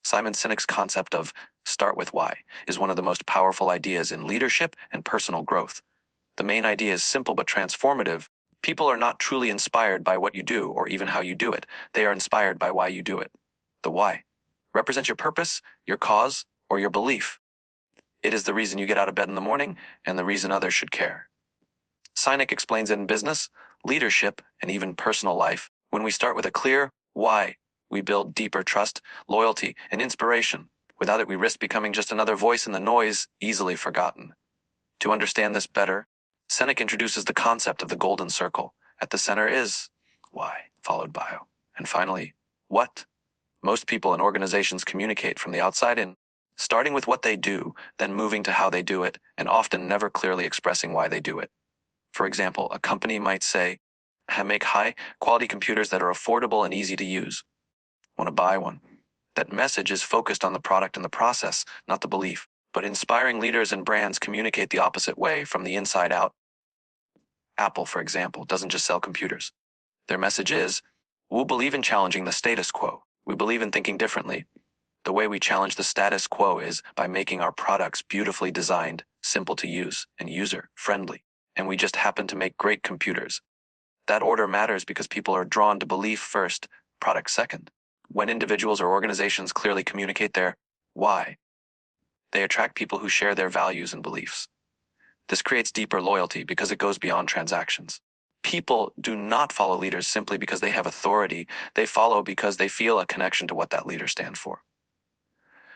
Simon Sinek's concept of start with why is one of the most powerful ideas in leadership and personal growth. The main idea is simple but transformative. People are not truly inspired by what you do or even how you do it. They are inspired by why you do it. The why represents your purpose, your cause, or your belief. It is the reason you get out of bed in the morning and the reason others should care. Sinek explains it in business, leadership, and even personal life. When we start with a clear why, we build deeper trust, loyalty, and inspiration. Without it, we risk becoming just another voice in the noise, easily forgotten. To understand this better, Sinek introduces the concept of the golden circle. At the center is why, followed by, and finally, what. Most people and organizations communicate from the outside in, starting with what they do, then moving to how they do it, and often never clearly expressing why they do it. For example, a company might say, make high-quality computers that are affordable and easy to use. Want to buy one? That message is focused on the product and the process, not the belief. But inspiring leaders and brands communicate the opposite way, from the inside out. Apple, for example, doesn't just sell computers. Their message is, we'll believe in challenging the status quo. We believe in thinking differently. The way we challenge the status quo is by making our products beautifully designed, simple to use, and user-friendly. And we just happen to make great computers. That order matters because people are drawn to belief first, product second. When individuals or organizations clearly communicate their why, they attract people who share their values and beliefs. This creates deeper loyalty because it goes beyond transactions. People do not follow leaders simply because they have authority. They follow because they feel a connection to what that leader stands for.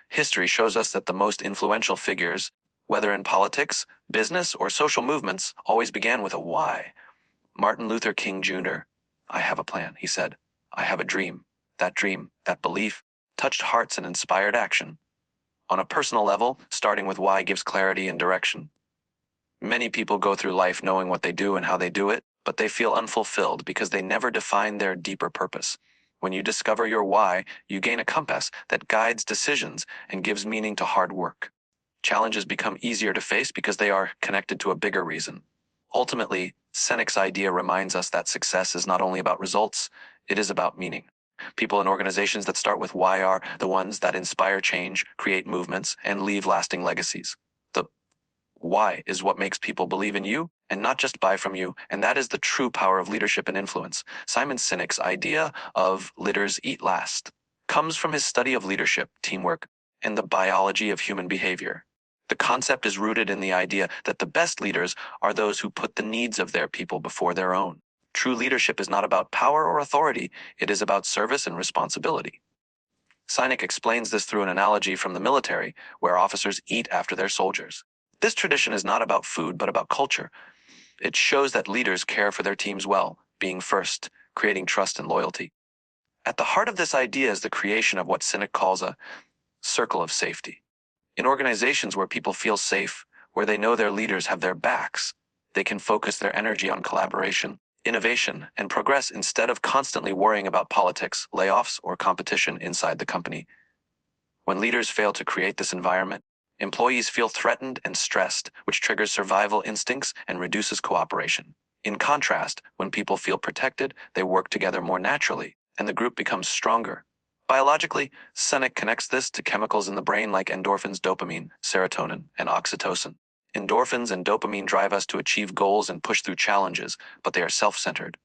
History shows us that the most influential figures, whether in politics, business, or social movements, always began with a why. Martin Luther King Jr., I have a plan, he said. I have a dream. That dream, that belief, touched hearts and inspired action. On a personal level, starting with why gives clarity and direction. Many people go through life knowing what they do and how they do it, but they feel unfulfilled because they never define their deeper purpose. When you discover your why, you gain a compass that guides decisions and gives meaning to hard work. Challenges become easier to face because they are connected to a bigger reason. Ultimately, Sinek's idea reminds us that success is not only about results, it is about meaning. People and organizations that start with why are the ones that inspire change, create movements, and leave lasting legacies. The why is what makes people believe in you and not just buy from you, and that is the true power of leadership and influence. Simon Sinek's idea of leaders eat last comes from his study of leadership, teamwork, and the biology of human behavior. The concept is rooted in the idea that the best leaders are those who put the needs of their people before their own. True leadership is not about power or authority, it is about service and responsibility. Sinek explains this through an analogy from the military, where officers eat after their soldiers. This tradition is not about food, but about culture. It shows that leaders care for their teams well, being first, creating trust and loyalty. At the heart of this idea is the creation of what Sinek calls a circle of safety. In organizations where people feel safe, where they know their leaders have their backs, they can focus their energy on collaboration, innovation, and progress instead of constantly worrying about politics, layoffs, or competition inside the company. When leaders fail to create this environment, employees feel threatened and stressed, which triggers survival instincts and reduces cooperation. In contrast, when people feel protected, they work together more naturally, and the group becomes stronger. Biologically, Sinek connects this to chemicals in the brain like endorphins, dopamine, serotonin, and oxytocin. Endorphins and dopamine drive us to achieve goals and push through challenges, but they are self-centered.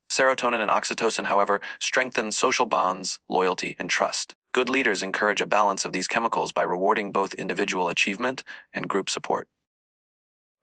Serotonin and oxytocin, however, strengthen social bonds, loyalty, and trust. Good leaders encourage a balance of these chemicals by rewarding both individual achievement and group support.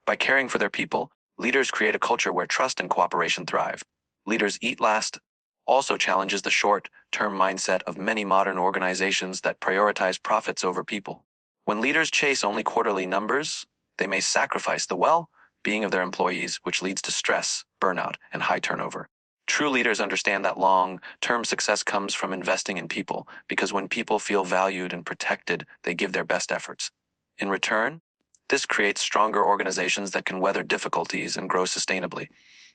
By caring for their people, leaders create a culture where trust and cooperation thrive. Leaders eat last also challenges the short-term mindset of many modern organizations that prioritize profits over people. When leaders chase only quarterly numbers, they may sacrifice the well-being of their employees, which leads to stress, burnout, and high turnover. True leaders understand that long-term success comes from investing in people, because when people feel valued and protected, they give their best efforts. In return, this creates stronger organizations that can weather difficulties and grow sustainably.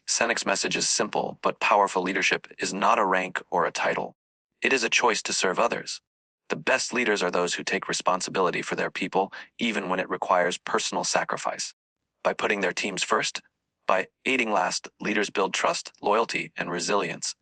Sinek's message is simple, but powerful. Leadership is not a rank or a title. It is a choice to serve others. The best leaders are those who take responsibility for their people, even when it requires personal sacrifice. By putting their teams first, by eating last, leaders build trust, loyalty, and resilience.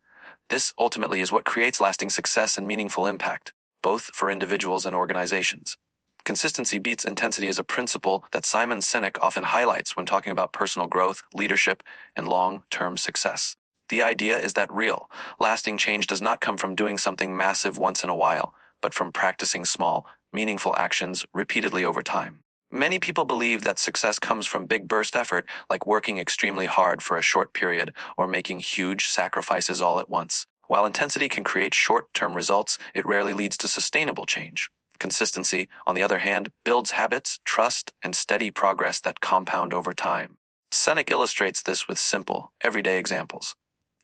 This ultimately is what creates lasting success and meaningful impact. both for individuals and organizations. Consistency beats intensity is a principle that Simon Sinek often highlights when talking about personal growth, leadership, and long-term success. The idea is that real, lasting change does not come from doing something massive once in a while, but from practicing small, meaningful actions repeatedly over time. Many people believe that success comes from big burst effort, like working extremely hard for a short period or making huge sacrifices all at once. While intensity can create short-term results, it rarely leads to sustainable change. Consistency, on the other hand, builds habits, trust, and steady progress that compound over time. Sinek illustrates this with simple, everyday examples.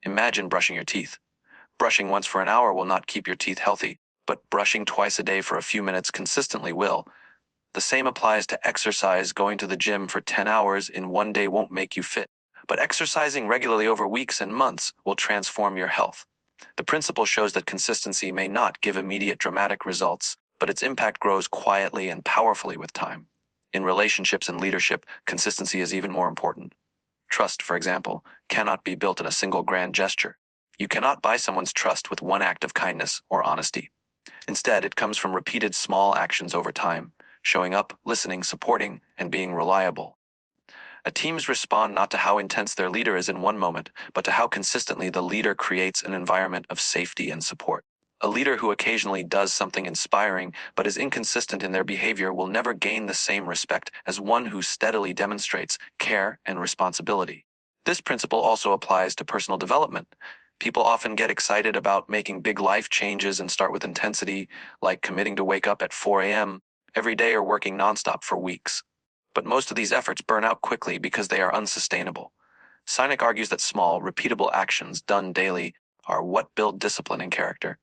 Imagine brushing your teeth. Brushing once for an hour will not keep your teeth healthy, but brushing twice a day for a few minutes consistently will. The same applies to exercise. Going to the gym for 10 hours in one day won't make you fit, but exercising regularly over weeks and months will transform your health. The principle shows that consistency may not give immediate dramatic results, but its impact grows quietly and powerfully with time. In relationships and leadership, consistency is even more important. Trust, for example, cannot be built in a single grand gesture. You cannot buy someone's trust with one act of kindness or honesty. Instead, it comes from repeated small actions over time, showing up, listening, supporting, and being reliable. Teams respond not to how intense their leader is in one moment, but to how consistently the leader creates an environment of safety and support. A leader who occasionally does something inspiring but is inconsistent in their behavior will never gain the same respect as one who steadily demonstrates care and responsibility. This principle also applies to personal development. People often get excited about making big life changes and start with intensity, like committing to wake up at 4 a.m. every day or working nonstop for weeks. But most of these efforts burn out quickly because they are unsustainable. Sinek argues that small, repeatable actions done daily are what build discipline and character.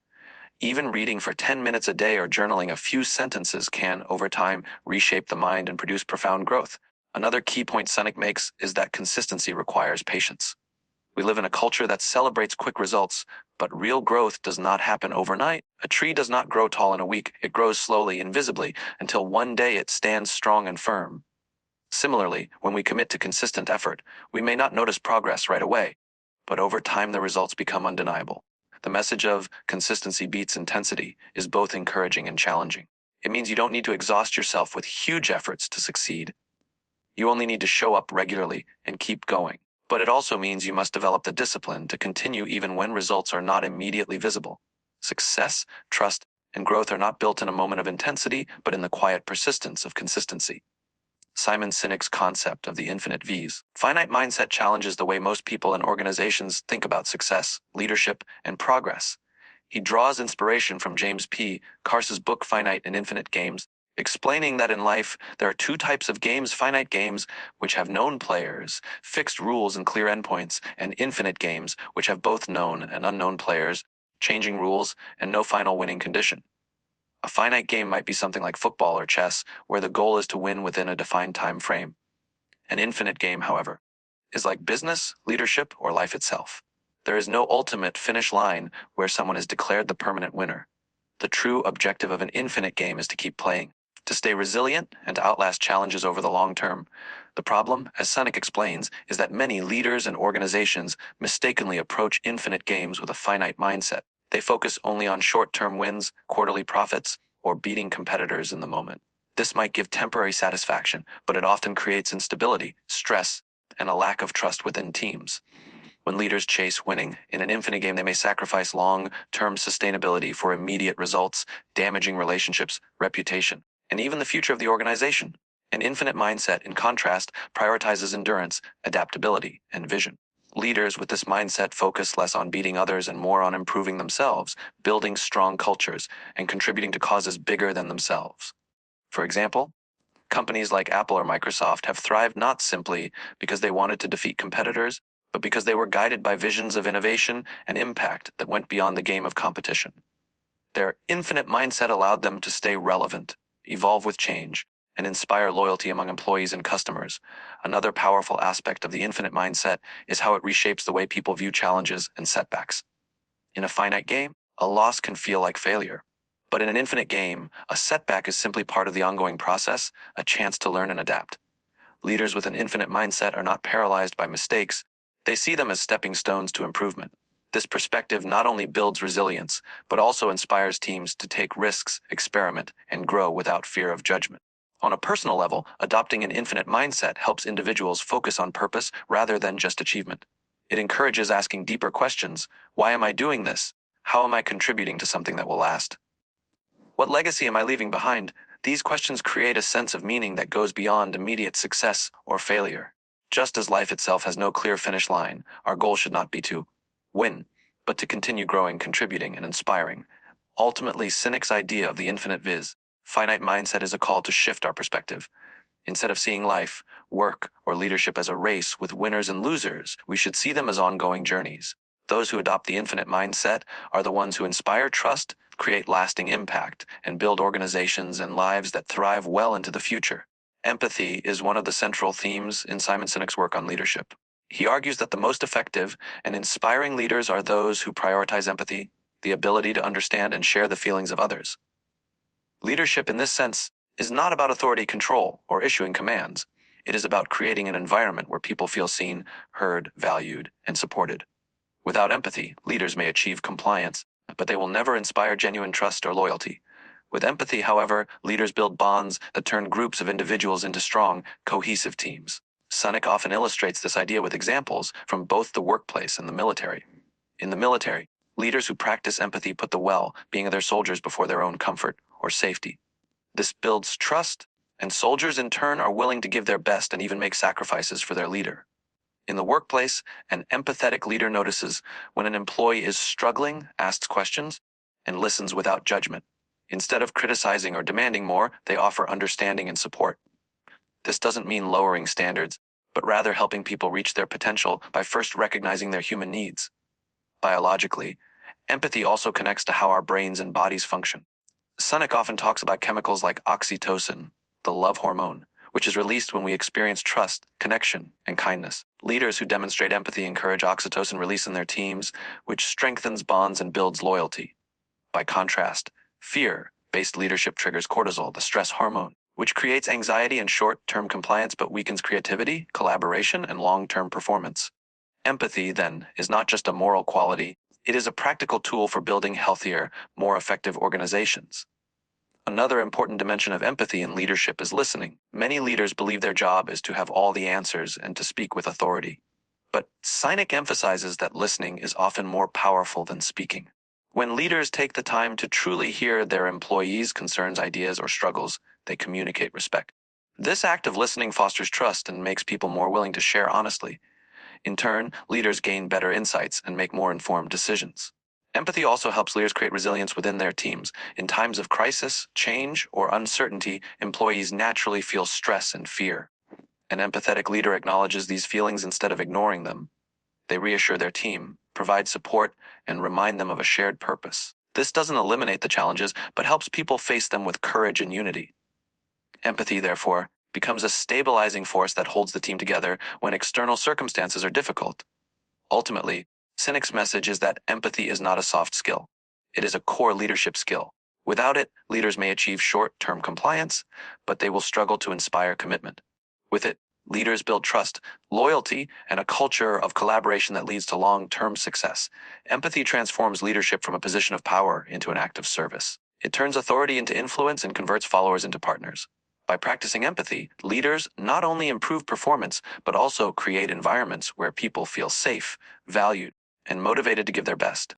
Even reading for 10 minutes a day or journaling a few sentences can, over time, reshape the mind and produce profound growth. Another key point Sinek makes is that consistency requires patience. We live in a culture that celebrates quick results, but real growth does not happen overnight. A tree does not grow tall in a week. It grows slowly, invisibly, until one day it stands strong and firm. Similarly, when we commit to consistent effort, we may not notice progress right away, but over time the results become undeniable. The message of consistency beats intensity is both encouraging and challenging. It means you don't need to exhaust yourself with huge efforts to succeed. You only need to show up regularly and keep going. But it also means you must develop the discipline to continue even when results are not immediately visible. Success, trust, and growth are not built in a moment of intensity, but in the quiet persistence of consistency. Simon Sinek's concept of the infinite V's. Finite mindset challenges the way most people and organizations think about success, leadership, and progress. He draws inspiration from James P. Cars's book Finite and Infinite Games, explaining that in life there are two types of games: finite games, which have known players, fixed rules and clear endpoints, and infinite games, which have both known and unknown players, changing rules, and no final winning condition. A finite game might be something like football or chess, where the goal is to win within a defined time frame. An infinite game, however, is like business, leadership, or life itself. There is no ultimate finish line where someone is declared the permanent winner. The true objective of an infinite game is to keep playing, to stay resilient, and to outlast challenges over the long term. The problem, as Sinek explains, is that many leaders and organizations mistakenly approach infinite games with a finite mindset. They focus only on short-term wins, quarterly profits, or beating competitors in the moment. This might give temporary satisfaction, but it often creates instability, stress, and a lack of trust within teams. When leaders chase winning in an infinite game, they may sacrifice long-term sustainability for immediate results, damaging relationships, reputation, and even the future of the organization. An infinite mindset, in contrast, prioritizes endurance, adaptability, and vision. Leaders with this mindset focus less on beating others and more on improving themselves, building strong cultures, and contributing to causes bigger than themselves. For example, companies like Apple or Microsoft have thrived not simply because they wanted to defeat competitors, but because they were guided by visions of innovation and impact that went beyond the game of competition. Their infinite mindset allowed them to stay relevant, evolve with change, and inspire loyalty among employees and customers. Another powerful aspect of the infinite mindset is how it reshapes the way people view challenges and setbacks. In a finite game, a loss can feel like failure. But in an infinite game, a setback is simply part of the ongoing process, a chance to learn and adapt. Leaders with an infinite mindset are not paralyzed by mistakes. They see them as stepping stones to improvement. This perspective not only builds resilience, but also inspires teams to take risks, experiment, and grow without fear of judgment. On a personal level, adopting an infinite mindset helps individuals focus on purpose rather than just achievement. It encourages asking deeper questions. Why am I doing this? How am I contributing to something that will last? What legacy am I leaving behind? These questions create a sense of meaning that goes beyond immediate success or failure. Just as life itself has no clear finish line, our goal should not be to win, but to continue growing, contributing, and inspiring. Ultimately, Sinek's idea of the infinite finite mindset is a call to shift our perspective. Instead of seeing life, work, or leadership as a race with winners and losers, we should see them as ongoing journeys. Those who adopt the infinite mindset are the ones who inspire trust, create lasting impact, and build organizations and lives that thrive well into the future. Empathy is one of the central themes in Simon Sinek's work on leadership. He argues that the most effective and inspiring leaders are those who prioritize empathy, the ability to understand and share the feelings of others. Leadership in this sense is not about authority control or issuing commands. It is about creating an environment where people feel seen, heard, valued, and supported. Without empathy, leaders may achieve compliance, but they will never inspire genuine trust or loyalty. With empathy, however, leaders build bonds that turn groups of individuals into strong, cohesive teams. Sinek often illustrates this idea with examples from both the workplace and the military. In the military, leaders who practice empathy put the well-being of their soldiers before their own comfort or safety. This builds trust, and soldiers in turn are willing to give their best and even make sacrifices for their leader. In the workplace, an empathetic leader notices when an employee is struggling, asks questions, and listens without judgment. Instead of criticizing or demanding more, they offer understanding and support. This doesn't mean lowering standards, but rather helping people reach their potential by first recognizing their human needs. Biologically, empathy also connects to how our brains and bodies function. Sinek often talks about chemicals like oxytocin, the love hormone, which is released when we experience trust, connection, and kindness. Leaders who demonstrate empathy encourage oxytocin release in their teams, which strengthens bonds and builds loyalty. By contrast, fear-based leadership triggers cortisol, the stress hormone, which creates anxiety and short-term compliance but weakens creativity, collaboration, and long-term performance. Empathy, then, is not just a moral quality, it is a practical tool for building healthier, more effective organizations. Another important dimension of empathy in leadership is listening. Many leaders believe their job is to have all the answers and to speak with authority. But Sinek emphasizes that listening is often more powerful than speaking. When leaders take the time to truly hear their employees' concerns, ideas, or struggles, they communicate respect. This act of listening fosters trust and makes people more willing to share honestly. In turn, leaders gain better insights and make more informed decisions. Empathy also helps leaders create resilience within their teams. In times of crisis, change, or uncertainty, employees naturally feel stress and fear. An empathetic leader acknowledges these feelings instead of ignoring them. They reassure their team, provide support, and remind them of a shared purpose. This doesn't eliminate the challenges, but helps people face them with courage and unity. Empathy, therefore, becomes a stabilizing force that holds the team together when external circumstances are difficult. Ultimately, Sinek's message is that empathy is not a soft skill. It is a core leadership skill. Without it, leaders may achieve short-term compliance, but they will struggle to inspire commitment. With it, leaders build trust, loyalty, and a culture of collaboration that leads to long-term success. Empathy transforms leadership from a position of power into an act of service. It turns authority into influence and converts followers into partners. By practicing empathy, leaders not only improve performance, but also create environments where people feel safe, valued, and motivated to give their best.